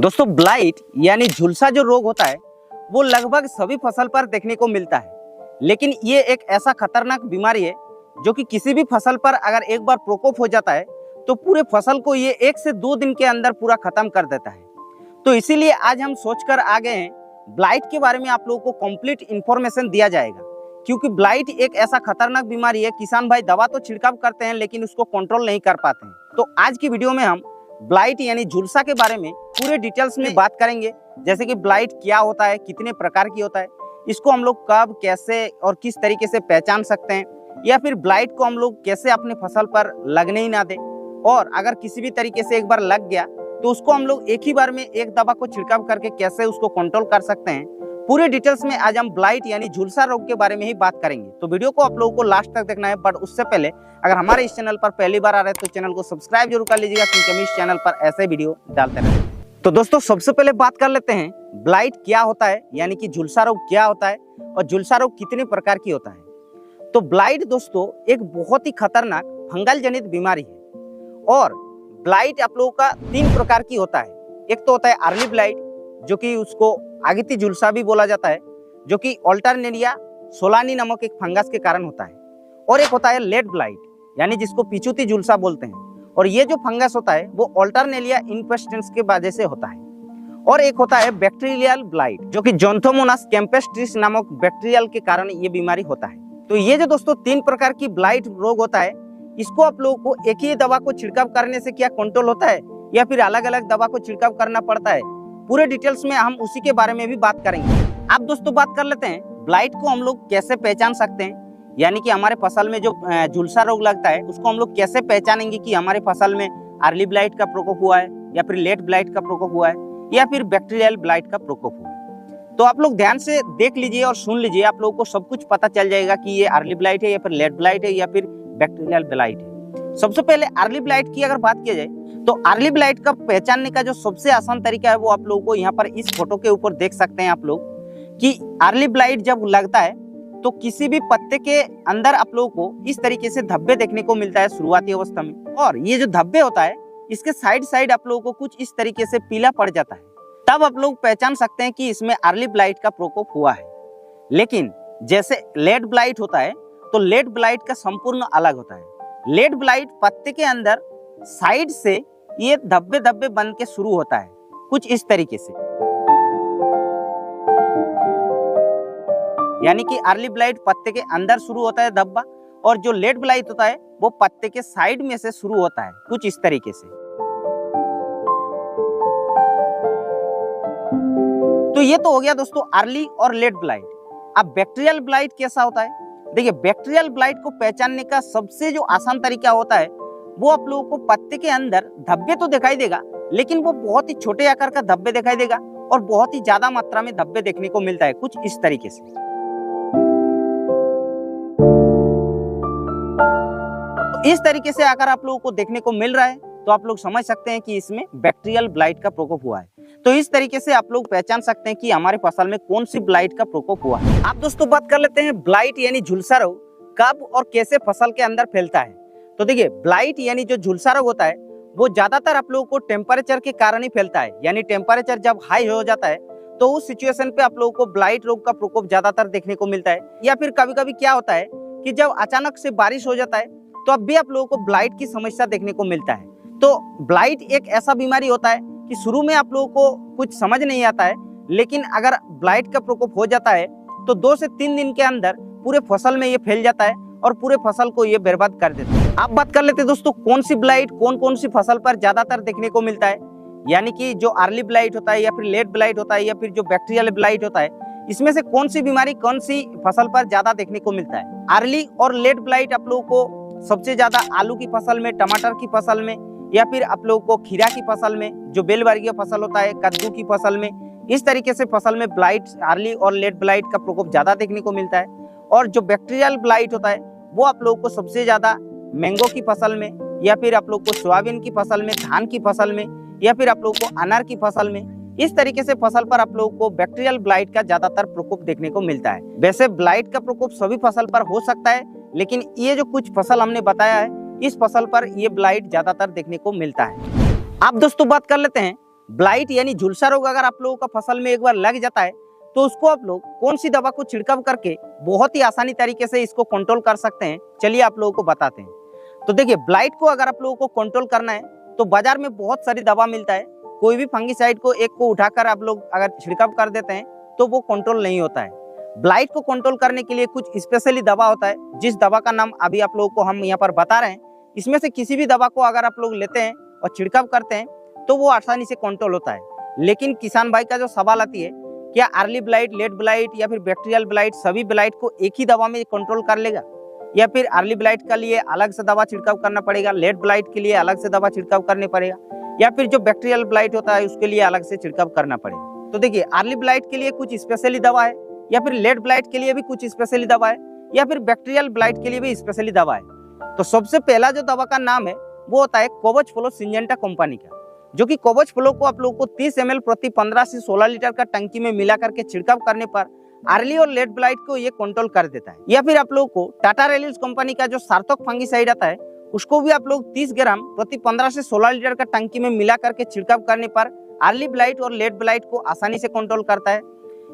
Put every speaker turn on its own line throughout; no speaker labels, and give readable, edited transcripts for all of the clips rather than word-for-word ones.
दोस्तों ब्लाइट यानी झुलसा जो रोग होता है वो लगभग सभी फसल पर देखने को मिलता है, लेकिन ये एक ऐसा खतरनाक बीमारी है जो कि किसी भी फसल पर अगर एक बार प्रकोप हो जाता है तो पूरे फसल को ये 1 से 2 दिन के अंदर पूरा खत्म कर देता है। तो इसीलिए आज हम सोचकर आ गए हैं ब्लाइट के बारे में आप लोगों को कंप्लीट इंफॉर्मेशन दिया जाएगा, क्योंकि ब्लाइट एक ऐसा खतरनाक बीमारी है। किसान भाई दवा तो छिड़काव करते हैं लेकिन उसको कंट्रोल नहीं कर पाते हैं। तो आज की वीडियो में हम ब्लाइट यानी झुलसा के बारे में पूरे डिटेल्स में बात करेंगे, जैसे कि ब्लाइट क्या होता है, कितने प्रकार की होता है, इसको हम लोग कब कैसे और किस तरीके से पहचान सकते हैं, या फिर ब्लाइट को हम लोग कैसे अपने फसल पर लगने ही ना दें, और अगर किसी भी तरीके से एक बार लग गया तो उसको हम लोग एक ही बार में एक दवा को छिड़काव करके कैसे उसको कंट्रोल कर सकते हैं। पूरे डिटेल्स में आज हम ब्लाइट यानी झुलसा रोग के बारे में ही बात करेंगे। तो वीडियो को आप लोगों को लास्ट तक देखना है, बट उससे पहले अगर हमारे इस चैनल पर पहली बार आ रहे हैं तो चैनल को सब्सक्राइब जरूर कर लीजिएगा, क्योंकि हम इस चैनल पर ऐसे वीडियो डालते रहते हैं। तो दोस्तों सबसे पहले बात कर लेते हैं ब्लाइट क्या होता है, यानी कि झुलसा रोग क्या होता है और झुलसा रोग कितने प्रकार की होता है। तो ब्लाइट दोस्तों एक बहुत ही खतरनाक फंगल जनित बीमारी है, और ब्लाइट आप लोगों का 3 प्रकार की होता है। एक तो होता है अर्ली ब्लाइट, जो कि उसको आगिती झुलसा भी बोला जाता है, जो कि अल्टरनेरिया सोलानी नामक एक फंगस के कारण होता है। और एक होता है लेट ब्लाइट, यानी जिसको पिछुती झुलसा बोलते हैं, और ये जो फंगस होता है वो अल्टरनेरिया इन्फेस्टेंस के वजह से होता है। और एक होता है बैक्टीरियल ब्लाइट, जो कि ज़ैंथोमोनास कैम्पेस्ट्रिस नामक बैक्टीरियल के कारण ये बीमारी होता है। तो ये जो दोस्तों 3 प्रकार की ब्लाइट रोग होता है, इसको आप लोगों को एक ही दवा को छिड़काव करने से क्या कंट्रोल होता है, या फिर अलग अलग दवा को छिड़काव करना पड़ता है, पूरे डिटेल्स में हम उसी के बारे में भी बात करेंगे। अब दोस्तों बात कर लेते हैं ब्लाइट को हम लोग कैसे पहचान सकते हैं, यानी कि हमारे फसल में जो झुलसा रोग लगता है उसको हम लोग कैसे पहचानेंगे कि हमारे फसल में अर्ली ब्लाइट का प्रकोप हुआ है, या फिर लेट ब्लाइट का प्रकोप हुआ है, या फिर बैक्टीरियल ब्लाइट का प्रकोप हुआ है। तो आप लोग ध्यान से देख लीजिए और सुन लीजिए, आप लोगों को सब कुछ पता चल जाएगा कि ये अर्ली ब्लाइट है या फिर लेट ब्लाइट है या फिर बैक्टीरियल ब्लाइट है। सबसे पहले अर्ली ब्लाइट की अगर बात की जाए तो अर्ली ब्लाइट का पहचानने का जो सबसे आसान तरीका है वो आप लोगों को यहाँ पर इस फोटो के ऊपर देख सकते हैं आप लोग, कि अर्ली ब्लाइट जब लगता है तो किसी भी पत्ते के अंदर आप लोगों को इस तरीके से धब्बे देखने को मिलता है शुरुआती अवस्था में। और ये जो धब्बे होता है इसके साइड आप लोगों को कुछ इस तरीके से पीला पड़ जाता है, तब आप लोग पहचान सकते हैं कि इसमें अर्ली ब्लाइट का प्रकोप हुआ है। लेकिन जैसे लेट ब्लाइट होता है तो लेट ब्लाइट का संपूर्ण अलग होता है। लेट ब्लाइट पत्ते के अंदर साइड से ये धब्बे बन के शुरू होता है कुछ इस तरीके से, यानी कि अर्ली ब्लाइट पत्ते के अंदर शुरू होता है धब्बा, और जो लेट ब्लाइट होता है वो पत्ते के साइड में से शुरू होता है कुछ इस तरीके से। तो ये तो हो गया दोस्तों अर्ली और लेट ब्लाइट। अब बैक्टीरियल ब्लाइट कैसा होता है? देखिए बैक्टीरियल ब्लाइट को पहचानने का सबसे जो आसान तरीका होता है वो आप लोगों को पत्ते के अंदर धब्बे तो दिखाई देगा, लेकिन वो बहुत ही छोटे आकार का धब्बे दिखाई देगा और बहुत ही ज्यादा मात्रा में धब्बे देखने को मिलता है कुछ इस तरीके से। तो इस तरीके से अगर आप लोगों को देखने को मिल रहा है तो आप लोग समझ सकते हैं कि इसमें बैक्टीरियल ब्लाइट का प्रकोप हुआ है। तो इस तरीके से आप लोग पहचान सकते हैं कि हमारे फसल में कौन सी ब्लाइट का प्रकोप हुआ है। आप दोस्तों बात कर लेते हैं ब्लाइट यानी झुलसा रोग कब और कैसे फसल के अंदर फैलता है। तो देखिए ब्लाइट यानी जो झुलसा रोग होता है वो ज्यादातर आप लोगों को टेम्परेचर के कारण ही फैलता है, यानी टेम्परेचर जब हाई हो जाता है तो उस सिचुएशन पे आप लोगों को ब्लाइट रोग का प्रकोप ज्यादातर देखने को मिलता है। या फिर कभी कभी क्या होता है कि जब अचानक से बारिश हो जाता है तो अब भी आप लोगों को ब्लाइट की समस्या देखने को मिलता है। तो ब्लाइट एक ऐसा बीमारी होता है कि शुरू में आप लोगों को कुछ समझ नहीं आता है, लेकिन अगर ब्लाइट का प्रकोप हो जाता है तो 2 से 3 दिन के अंदर पूरे फसल में ये फैल जाता है और पूरे फसल को ये बर्बाद कर देता है। आप बात कर लेते हैं दोस्तों कौन सी ब्लाइट कौन सी फसल पर ज्यादातर देखने को मिलता है, यानी कि जो अर्ली ब्लाइट होता है या फिर लेट ब्लाइट होता है या फिर जो बैक्टीरियल ब्लाइट होता है, इसमें से कौन सी बीमारी कौन सी फसल पर ज्यादा देखने को मिलता है। अर्ली और लेट ब्लाइट आप लोगों को सबसे ज्यादा आलू की फसल में, टमाटर की फसल में, या फिर आप लोगों को खीरा की फसल में, जो बेल वर्गीय फसल होता है, कद्दू की फसल में, इस तरीके से फसल में ब्लाइट अर्ली और लेट ब्लाइट का प्रकोप ज्यादा देखने को मिलता है। और जो बैक्टीरियल ब्लाइट होता है वो आप लोगों को सबसे ज्यादा मैंगो की फसल में, या फिर आप लोग को सोयाबीन की फसल में, धान की फसल में, या फिर आप लोगों को अनार की फसल में, इस तरीके से फसल पर आप लोगों को बैक्टीरियल ब्लाइट का ज्यादातर प्रकोप देखने को मिलता है। वैसे ब्लाइट का प्रकोप सभी फसल पर हो सकता है, लेकिन ये जो कुछ फसल हमने बताया है इस फसल पर ये ब्लाइट ज्यादातर देखने को मिलता है। आप दोस्तों बात कर लेते हैं ब्लाइट यानी झुलसा रोग अगर आप लोगों का फसल में एक बार लग जाता है तो उसको आप लोग कौन सी दवा को छिड़काव करके बहुत ही आसानी तरीके से इसको कंट्रोल कर सकते हैं, चलिए आप लोगों को बताते हैं। तो देखिए, ब्लाइट को अगर आप लोगों को कंट्रोल करना है तो बाजार में बहुत सारी दवा मिलता है। कोई भी फंगिसाइड को एक को उठाकर आप लोग अगर छिड़काव कर देते हैं तो वो कंट्रोल नहीं होता है। ब्लाइट को कंट्रोल करने के लिए कुछ स्पेशली दवा होता है, जिस दवा का नाम अभी आप लोगों को हम यहाँ पर बता रहे हैं। इसमें से किसी भी दवा को अगर आप लोग लेते हैं और छिड़काव करते हैं तो वो आसानी से कंट्रोल होता है। लेकिन किसान भाई का जो सवाल आती है, क्या अर्ली ब्लाइट, लेट ब्लाइट या फिर बैक्टीरियल ब्लाइट सभी ब्लाइट को एक ही दवा में कंट्रोल कर लेगा, या फिर अर्ली ब्लाइट के लिए अलग से दवा छिड़काव करना पड़ेगा, लेट ब्लाइट के लिए अलग से दवा छिड़काव करने पड़ेगा, या फिर जो बैक्टीरियल ब्लाइट होता है उसके लिए अलग से छिड़काव करना पड़ेगा। तो देखिए, अर्ली ब्लाइट के लिए कुछ स्पेशली दवा है, या फिर लेट ब्लाइट के लिए भी कुछ स्पेशली दवा है, या फिर बैक्टीरियल ब्लाइट के लिए भी स्पेशली दवा है। तो सबसे पहला जो दवा का नाम है वो होता है कवच फ्लो सिंजेंटा कंपनी का, जो कि कवच फ्लो को आप लोगों को 30 ml प्रति 15 से 16 लीटर का टंकी में मिला करके छिड़काव करने पर अर्ली और लेट ब्लाइट को ये कंट्रोल कर देता है। या फिर आप लोगों को टाटा रेलिस कंपनी का जो सार्थक फंगिसाइड आता है उसको भी आप लोग 30 ग्राम प्रति 15 से 16 लीटर का टंकी में मिला करके छिड़काव करने पर अर्ली ब्लाइट और लेट ब्लाइट को आसानी से कंट्रोल करता है।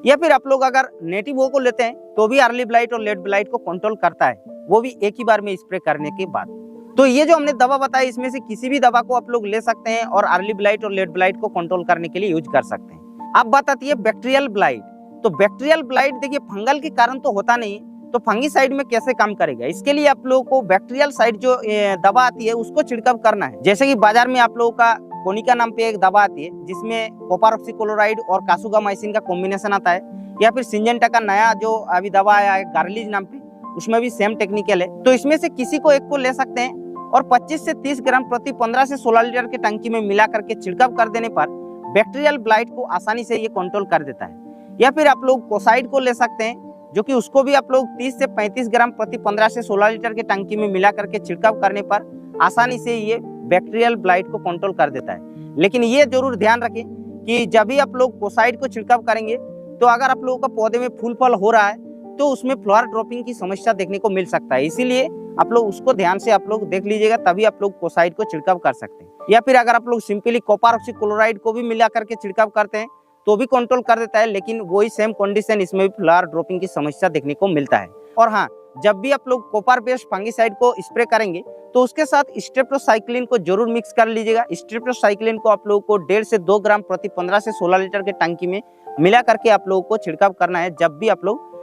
या फिर आप लोग अगर नेटिव वो को लेते हैं तो भी अर्ली ब्लाइट और लेट ब्लाइट को कंट्रोल करता है, वो भी एक ही बार में स्प्रे करने के बाद। तो ये जो हमने दवा बताई इसमें से किसी भी दवा को आप लोग ले सकते हैं और अर्ली ब्लाइट और लेट ब्लाइट को कंट्रोल करने के लिए यूज कर सकते हैं। अब बात आती है बैक्टीरियल ब्लाइट। तो बैक्टीरियल ब्लाइट देखिए, फंगल के कारण तो होता नहीं, तो फंगिसाइड में कैसे काम करेगा, इसके लिए आप लोगों को बैक्टीरियल साइड जो दवा आती है उसको छिड़काव करना है। जैसे कि बाजार में आप लोगों का कोनिका नाम पे एक दवा आती है जिसमें कॉपर ऑक्सीक्लोराइड और कासुगामाइसिन का कॉम्बिनेशन आता है, या फिर सिंजेंटा का नया जो अभी दवा आया है गार्लिज नाम पे, उसमें भी सेम टेक्निकल है। तो इसमें से किसी को एक को ले सकते हैं और 25 से 30 ग्राम प्रति 15 से 16 लीटर के टंकी में मिला करके छिड़काव कर देने पर बैक्टीरियल ब्लाइट को आसानी से ये कंट्रोल कर देता है। या फिर आप लोग कोसाइड को ले सकते हैं, जो कि उसको भी आप लोग 30 से 35 ग्राम प्रति 15 से 16 लीटर के टंकी में मिला करके छिड़काव करने पर आसानी से ये बैक्टीरियल ब्लाइट को कंट्रोल कर देता है। लेकिन ये जरूर ध्यान रखें कि जब भी आप लोग कोसाइड को छिड़काव करेंगे तो अगर आप लोगों का पौधे में फूल फल हो रहा है तो उसमें फ्लावर ड्रॉपिंग की समस्या देखने को मिल सकता है। इसीलिए आप लोग उसको ध्यान से आप लोग देख लीजिएगा, तभी आप लोग कोसाइड को छिड़काव कर सकते हैं। या फिर अगर आप लोग सिंपली कॉपर ऑक्सीक्लोराइड को भी मिला करके छिड़काव करते हैं तो भी कंट्रोल कर देता है, लेकिन वही सेम कंडीशन इसमें भी फ्लावर ड्रॉपिंग की समस्या देखने को मिलता है। और हाँ, जब भी आप लोग कॉपर बेस्ड फंगिसाइड को स्प्रे करेंगे तो उसके साथ स्ट्रेप्टोसाइक्लिन को जरूर मिक्स कर लीजिएगा। स्ट्रेप्टोसाइक्लिन को आप लोगों को 1.5 से 2 ग्राम प्रति 15 से 16 लीटर के टंकी में मिला करके आप लोगों को छिड़काव करना है जब भी आप लोग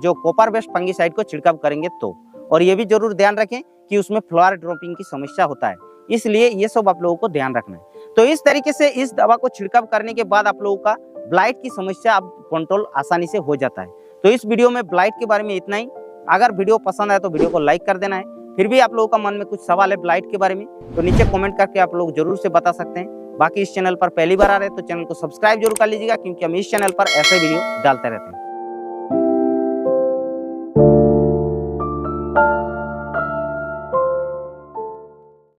जो कॉपर बेस्ड फंगिसाइड को छिड़काव करेंगे तो। और ये भी जरूर ध्यान रखें कि उसमें फ्लावर ड्रॉपिंग की समस्या होता है, इसलिए ये सब आप लोगों को ध्यान रखना है। तो इस तरीके से इस दवा को छिड़काव करने के बाद आप लोगों का ब्लाइट की समस्या अब कंट्रोल आसानी से हो जाता है। तो इस वीडियो में ब्लाइट के बारे में इतना ही। अगर वीडियो पसंद आए तो वीडियो को लाइक कर देना है। फिर भी आप लोगों का मन में कुछ सवाल है ब्लाइट के बारे में तो नीचे कमेंट करके आप लोग जरूर से बता सकते हैं। बाकी इस चैनल पर पहली बार आ रहे हैं तो चैनल को सब्सक्राइब जरूर कर लीजिएगा, क्योंकि हम इस चैनल पर ऐसे वीडियो डालते रहते हैं।